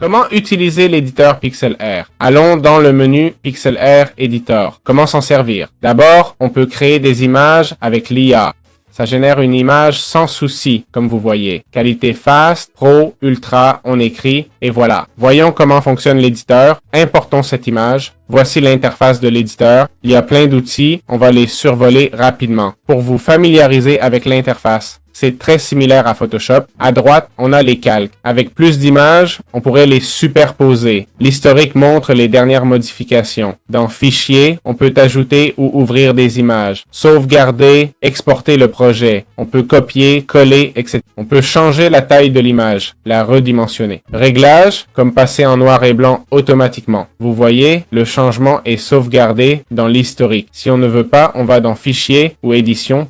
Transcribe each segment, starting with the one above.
Comment utiliser l'éditeur PixelAir? Allons dans le menu PixelAir Editor. Comment s'en servir? D'abord, on peut créer des images avec l'IA. Ça génère une image sans souci, comme vous voyez. Qualité fast, pro, ultra, on écrit, et voilà. Voyons comment fonctionne l'éditeur. Importons cette image. Voici l'interface de l'éditeur. Il y a plein d'outils, on va les survoler rapidement. Pour vous familiariser avec l'interface, c'est très similaire à Photoshop. À droite, on a les calques. Avec plus d'images, on pourrait les superposer. L'historique montre les dernières modifications. Dans Fichier, on peut ajouter ou ouvrir des images. Sauvegarder, exporter le projet. On peut copier, coller, etc. On peut changer la taille de l'image, la redimensionner. Réglages, comme passer en noir et blanc automatiquement. Vous voyez, le changement est sauvegardé dans l'historique. Si on ne veut pas, on va dans Fichier ou Édition,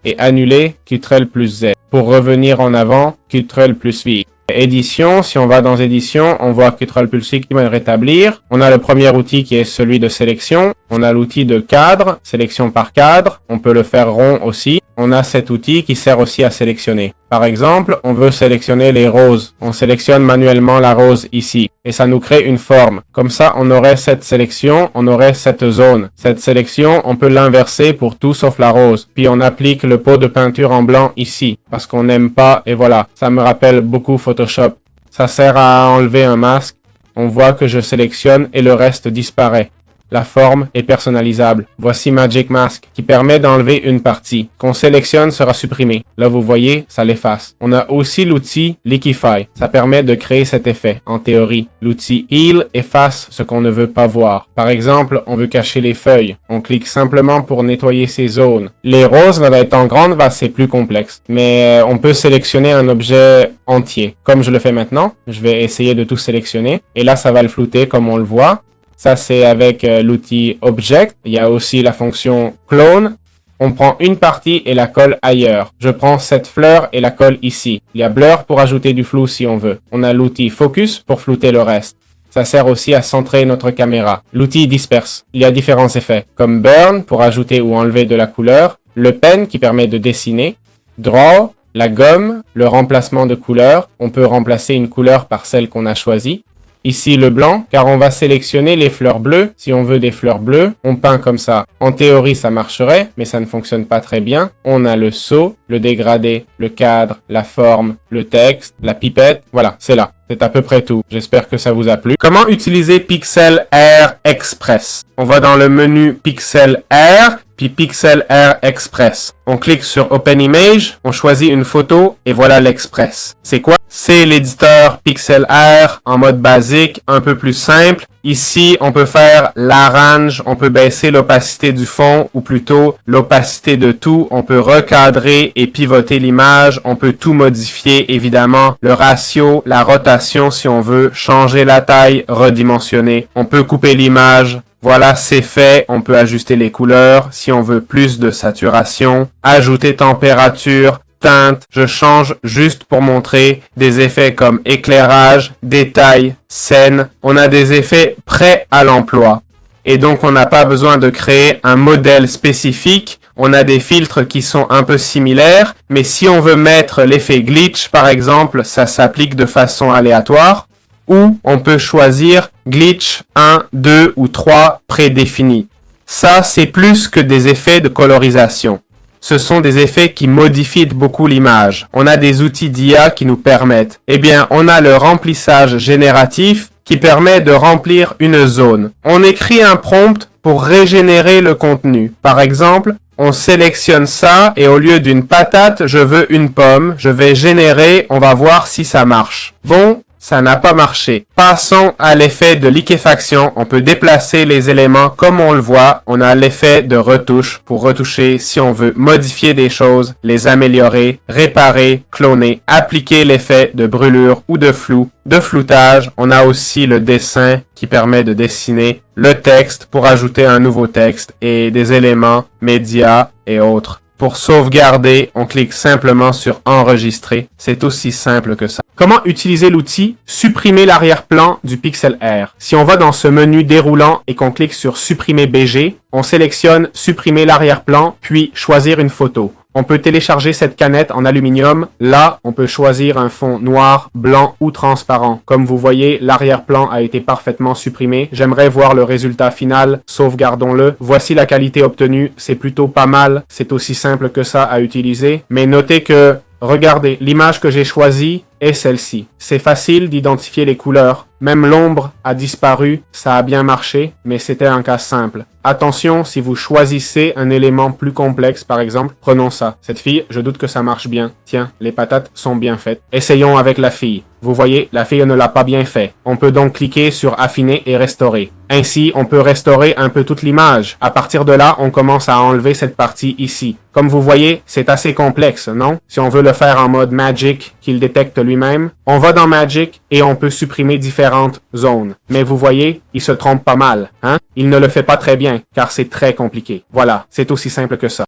et annuler Ctrl+Z. Pour revenir en avant, Ctrl+V. Édition, si on va dans Édition, on voit Ctrl+C qui va rétablir. On a le premier outil qui est celui de sélection. On a l'outil de cadre, sélection par cadre. On peut le faire rond aussi. On a cet outil qui sert aussi à sélectionner. Par exemple, on veut sélectionner les roses. On sélectionne manuellement la rose ici. Et ça nous crée une forme. Comme ça, on aurait cette sélection, on aurait cette zone. Cette sélection, on peut l'inverser pour tout sauf la rose. Puis on applique le pot de peinture en blanc ici. Parce qu'on n'aime pas, et voilà. Ça me rappelle beaucoup Photoshop. Ça sert à enlever un masque. On voit que je sélectionne et le reste disparaît. La forme est personnalisable. Voici Magic Mask qui permet d'enlever une partie. Qu'on sélectionne sera supprimé. Là, vous voyez, ça l'efface. On a aussi l'outil Liquify. Ça permet de créer cet effet, en théorie. L'outil Heal efface ce qu'on ne veut pas voir. Par exemple, on veut cacher les feuilles. On clique simplement pour nettoyer ces zones. Les roses, là, étant grandes, c'est plus complexe. Mais on peut sélectionner un objet entier. Comme je le fais maintenant, je vais essayer de tout sélectionner. Et là, ça va le flouter comme on le voit. Ça, c'est avec l'outil Object. Il y a aussi la fonction Clone. On prend une partie et la colle ailleurs. Je prends cette fleur et la colle ici. Il y a Blur pour ajouter du flou si on veut. On a l'outil Focus pour flouter le reste. Ça sert aussi à centrer notre caméra. L'outil Disperse. Il y a différents effets, comme Burn pour ajouter ou enlever de la couleur, le Pen qui permet de dessiner, Draw, la gomme, le remplacement de couleur. On peut remplacer une couleur par celle qu'on a choisie. Ici le blanc, car on va sélectionner les fleurs bleues. Si on veut des fleurs bleues, on peint comme ça. En théorie, ça marcherait, mais ça ne fonctionne pas très bien. On a le saut, le dégradé, le cadre, la forme, le texte, la pipette. Voilà, c'est là. C'est à peu près tout. J'espère que ça vous a plu. Comment utiliser PixelAir Express? On va dans le menu PixelAir, puis PixelAir Express. On clique sur Open Image, on choisit une photo, et voilà l'Express. C'est quoi? C'est l'éditeur PixelAir en mode basique, un peu plus simple. Ici, on peut faire l'arrange, on peut baisser l'opacité du fond, ou plutôt l'opacité de tout. On peut recadrer et pivoter l'image. On peut tout modifier, évidemment. Le ratio, la rotation si on veut, changer la taille, redimensionner. On peut couper l'image. Voilà, c'est fait. On peut ajuster les couleurs si on veut plus de saturation. Ajouter température. Teinte, je change juste pour montrer des effets comme éclairage, détail, scène. On a des effets prêts à l'emploi. Et donc, on n'a pas besoin de créer un modèle spécifique. On a des filtres qui sont un peu similaires. Mais si on veut mettre l'effet glitch, par exemple, ça s'applique de façon aléatoire. Ou on peut choisir glitch 1, 2 ou 3 prédéfinis. Ça, c'est plus que des effets de colorisation. Ce sont des effets qui modifient beaucoup l'image. On a des outils d'IA qui nous permettent. Eh bien, on a le remplissage génératif qui permet de remplir une zone. On écrit un prompt pour régénérer le contenu. Par exemple, on sélectionne ça et au lieu d'une patate, je veux une pomme. Je vais générer, on va voir si ça marche. Bon. Ça n'a pas marché. Passons à l'effet de liquéfaction. On peut déplacer les éléments comme on le voit. On a l'effet de retouche pour retoucher si on veut modifier des choses, les améliorer, réparer, cloner, appliquer l'effet de brûlure ou de flou, de floutage. On a aussi le dessin qui permet de dessiner le texte pour ajouter un nouveau texte et des éléments, médias et autres. Pour sauvegarder, on clique simplement sur Enregistrer. C'est aussi simple que ça. Comment utiliser l'outil Supprimer l'arrière-plan du PixelAir? Si on va dans ce menu déroulant et qu'on clique sur Supprimer BG, on sélectionne Supprimer l'arrière-plan, puis Choisir une photo. On peut télécharger cette canette en aluminium. Là, on peut choisir un fond noir, blanc ou transparent. Comme vous voyez, l'arrière-plan a été parfaitement supprimé. J'aimerais voir le résultat final. Sauvegardons-le. Voici la qualité obtenue. C'est plutôt pas mal. C'est aussi simple que ça à utiliser. Mais notez que, regardez, l'image que j'ai choisie est celle-ci. C'est facile d'identifier les couleurs. Même l'ombre a disparu, ça a bien marché, mais c'était un cas simple. Attention, si vous choisissez un élément plus complexe, par exemple, prenons ça. Cette fille, je doute que ça marche bien. Tiens, les patates sont bien faites. Essayons avec la fille. Vous voyez, la fille ne l'a pas bien fait. On peut donc cliquer sur affiner et restaurer. Ainsi, on peut restaurer un peu toute l'image. À partir de là, on commence à enlever cette partie ici. Comme vous voyez, c'est assez complexe, non? Si on veut le faire en mode Magic, qu'il détecte lui-même, on va dans Magic et on peut supprimer différentes zones. Mais vous voyez, il se trompe pas mal, hein? Il ne le fait pas très bien, car c'est très compliqué. Voilà, c'est aussi simple que ça.